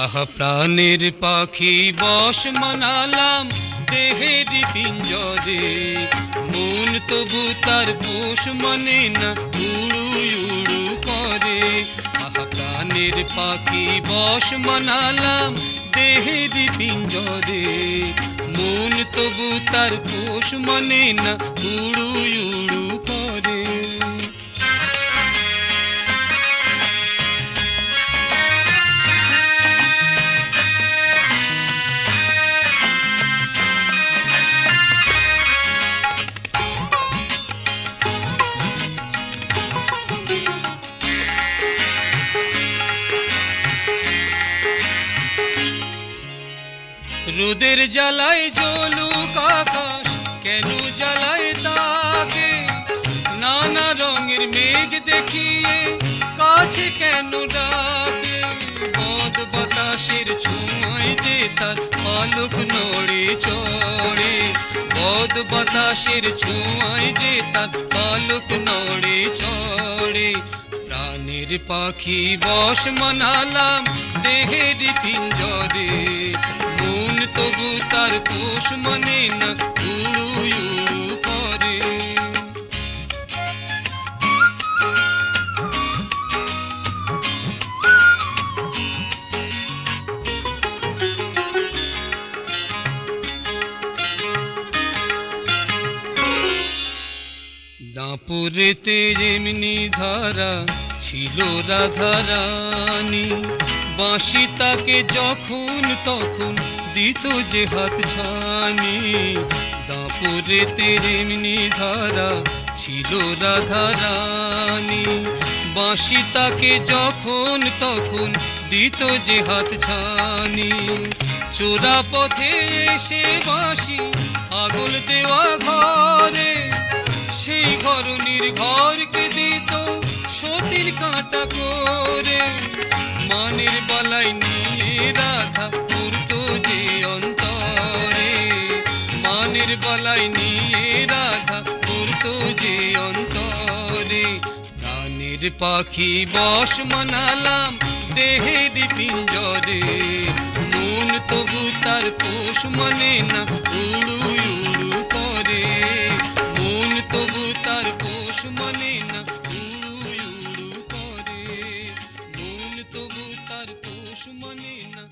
আহা প্রাণের পাখি বশ মানালাম দেহের পিঞ্জরে, মন তবু তার পোষ মানে না, উড়ু উড়ু করে। আহা প্রাণের পাখি বশ মানালাম দেহের পিঞ্জরে, মন তবু তার পোষ মানে না, উড়ু উড়ু করে। রোদের জ্বালায় জ্বলুক আকাশ, কেন জ্বালায় তাকে? নানা রঙের মেঘ দেখিয়ে কাছে কেন ডাকে? বদ বাতাসের ছোঁয়ায় যে তার পালক নড়ে চড়ে, বদ বাতাসের ছোঁয়ায় যে তার পালক নড়ে চড়ে। প্রাণের পাখি বশ মানালাম দেহের পিঞ্জরে, মন তবু তার পোষ মানে না, উড়ু উড়ু করে। দাপুরেতে যেমনি ধারা ছিল রাধারানী, বাঁশি তাকে যখন তখন দিত যে হাত ছানি। দাপুরেতে যেমনি ধারা ছিল রাধারানী, বাঁশি তাকে যখন তখন দিত যে হাত ছানি। চোরা পথে এসে বাঁশি আগল দেওয়া ঘরে, সেই ঘরনির ঘরকে দিত সতীর কাঁটা করে। মানের বালাই নিয়ে রাধা পড়তো যে অন্তরে, মানের বালাই নিয়ে রাধা পড়তো যে অন্তরে। প্রাণের পাখি বশ মানালাম দেহের পিঞ্জরে, মন তবু তার পোষ মানে না, উড়ু উড়ু করে। মন তবু তার পোষ মানে না, উড়ু উড়ু করে। মন তবু তার পোষ মানে না।